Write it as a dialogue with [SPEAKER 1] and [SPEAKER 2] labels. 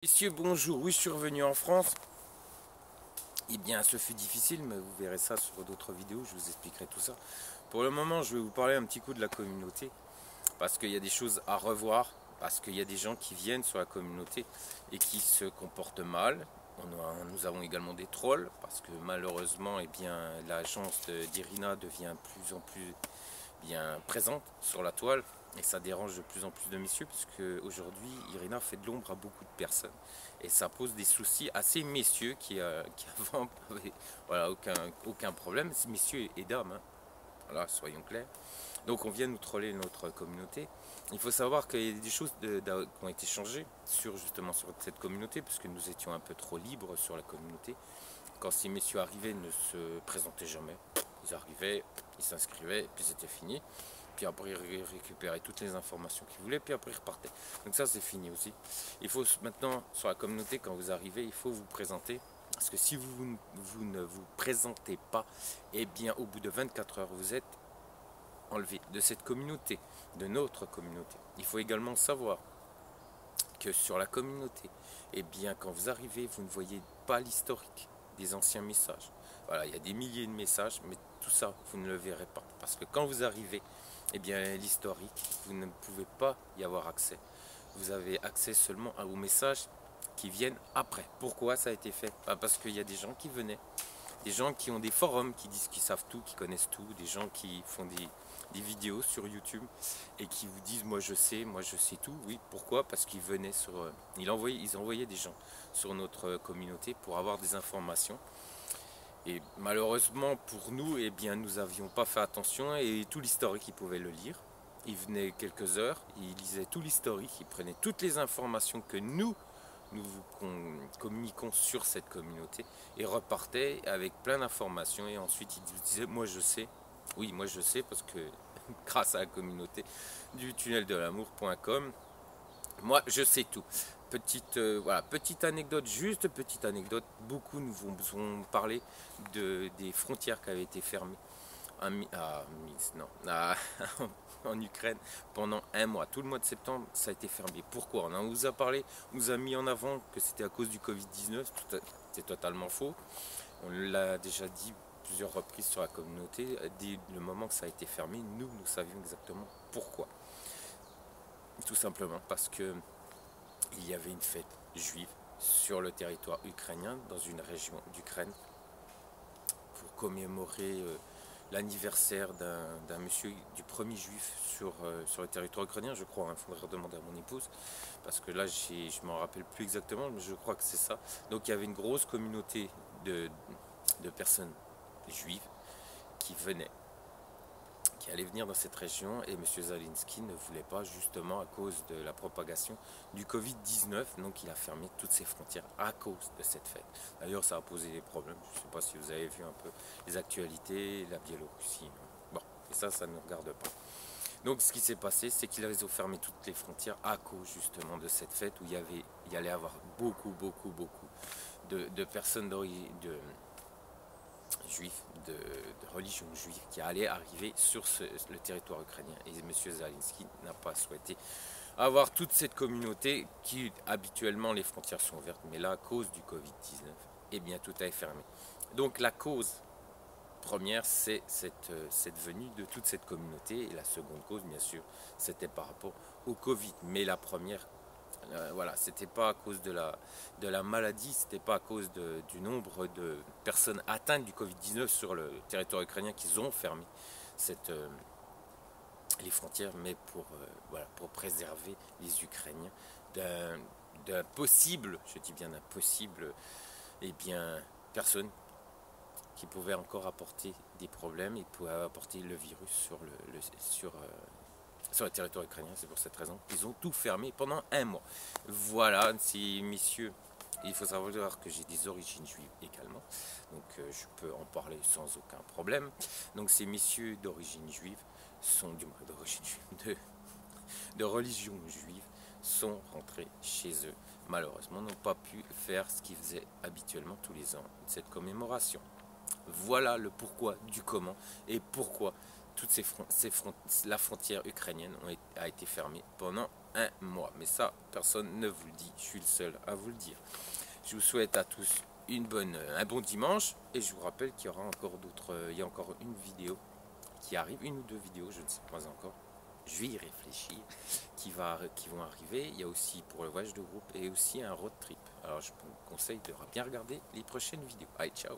[SPEAKER 1] Messieurs, bonjour, oui je suis revenu en France. Eh bien ce fut difficile, mais vous verrez ça sur d'autres vidéos, je vous expliquerai tout ça. Pour le moment je vais vous parler un petit coup de la communauté, parce qu'il y a des choses à revoir, parce qu'il y a des gens qui viennent sur la communauté et qui se comportent mal. Nous avons également des trolls, parce que malheureusement eh bien, l'agence d'Irina devient de plus en plus bien présente sur la toile. Et ça dérange de plus en plus de messieurs, puisque aujourd'hui Irina fait de l'ombre à beaucoup de personnes. Et ça pose des soucis à ces messieurs qui avant n'avaient voilà, aucun problème, ces messieurs et dames, hein. Voilà, soyons clairs. Donc on vient nous troller notre communauté. Il faut savoir qu'il y a des choses qui ont été changées justement sur cette communauté, puisque nous étions un peu trop libres sur la communauté. Quand ces messieurs arrivaient, ils ne se présentaient jamais. Ils arrivaient, ils s'inscrivaient, puis c'était fini. Puis après, ils récupéraient toutes les informations qu'ils voulaient, puis après, ils repartaient. Donc ça, c'est fini aussi. Il faut maintenant, sur la communauté, quand vous arrivez, il faut vous présenter. Parce que si vous ne vous présentez pas, eh bien, au bout de 24 heures, vous êtes enlevé de cette communauté, de notre communauté. Il faut également savoir que sur la communauté, eh bien, quand vous arrivez, vous ne voyez pas l'historique des anciens messages. Voilà, il y a des milliers de messages, mais tout ça, vous ne le verrez pas. Parce que quand vous arrivez, eh bien, l'historique, vous ne pouvez pas y avoir accès. Vous avez accès seulement aux messages qui viennent après. Pourquoi ça a été fait? Parce qu'il y a des gens qui venaient, des gens qui ont des forums, qui disent qu'ils savent tout, qui connaissent tout, des gens qui font des vidéos sur YouTube et qui vous disent moi je sais tout. Oui, pourquoi? Parce qu'ils venaient ils envoyaient des gens sur notre communauté pour avoir des informations. Et malheureusement pour nous, eh bien, nous n'avions pas fait attention et tout l'historique, ils pouvaient le lire. Ils venaient quelques heures, ils lisaient tout l'historique, ils prenaient toutes les informations que nous vous communiquons sur cette communauté et repartaient avec plein d'informations et ensuite ils vous disaient moi je sais. Oui, moi je sais parce que grâce à la communauté du tunneldel'amour.com, moi je sais tout. Voilà, petite anecdote, juste petite anecdote, beaucoup nous ont parlé des frontières qui avaient été fermées en Ukraine pendant un mois. Tout le mois de septembre, ça a été fermé. Pourquoi? On en vous a parlé, on nous a mis en avant que c'était à cause du Covid-19. C'est totalement faux. On l'a déjà dit plusieurs reprises sur la communauté. Dès le moment que ça a été fermé, nous savions exactement pourquoi. Tout simplement parce que il y avait une fête juive sur le territoire ukrainien, dans une région d'Ukraine, pour commémorer l'anniversaire d'un monsieur, du premier juif sur le territoire ukrainien, je crois. Il faudrait redemander à mon épouse, parce que là, je ne m'en rappelle plus exactement, mais je crois que c'est ça. Donc il y avait une grosse communauté de personnes juives qui venaient, qui allaient venir dans cette région, et M. Zelensky ne voulait pas, justement à cause de la propagation du Covid-19, donc il a fermé toutes ses frontières à cause de cette fête. D'ailleurs ça a posé des problèmes, je ne sais pas si vous avez vu un peu les actualités, la Biélorussie, bon, et ça ne nous regarde pas. Donc ce qui s'est passé, c'est qu'ils ont fermé toutes les frontières à cause justement de cette fête où il allait y avoir beaucoup de personnes juifs, de religion juive qui allaient arriver sur le territoire ukrainien. Et M. Zelensky n'a pas souhaité avoir toute cette communauté qui, habituellement, les frontières sont ouvertes, mais là, à cause du Covid-19, eh bien, tout a été fermé. Donc la cause première, c'est cette venue de toute cette communauté, et la seconde cause, bien sûr, c'était par rapport au Covid. Mais la première, voilà, c'était pas à cause de la maladie, c'était pas à cause du nombre de personnes atteintes du Covid-19 sur le territoire ukrainien qu'ils ont fermé les frontières, mais voilà, pour préserver les Ukrainiens d'un possible, je dis bien d'un possible, eh bien, personne qui pouvait encore apporter des problèmes et pouvait apporter le virus sur le territoire ukrainien. C'est pour cette raison qu'ils ont tout fermé pendant un mois. Voilà, ces messieurs, il faut savoir que j'ai des origines juives également, donc je peux en parler sans aucun problème. Donc ces messieurs d'origine juive de religion juive sont rentrés chez eux. Malheureusement, n'ont pas pu faire ce qu'ils faisaient habituellement tous les ans, cette commémoration. Voilà le pourquoi du comment et pourquoi la frontière ukrainienne a été fermée pendant un mois. Mais ça, personne ne vous le dit. Je suis le seul à vous le dire. Je vous souhaite à tous un bon dimanche. Et je vous rappelle qu'il y aura encore il y a encore une vidéo qui arrive, une ou deux vidéos, je ne sais pas encore. Je vais y réfléchir, qui vont arriver. Il y a aussi pour le voyage de groupe et aussi un road trip. Alors je vous conseille de bien regarder les prochaines vidéos. Allez, ciao!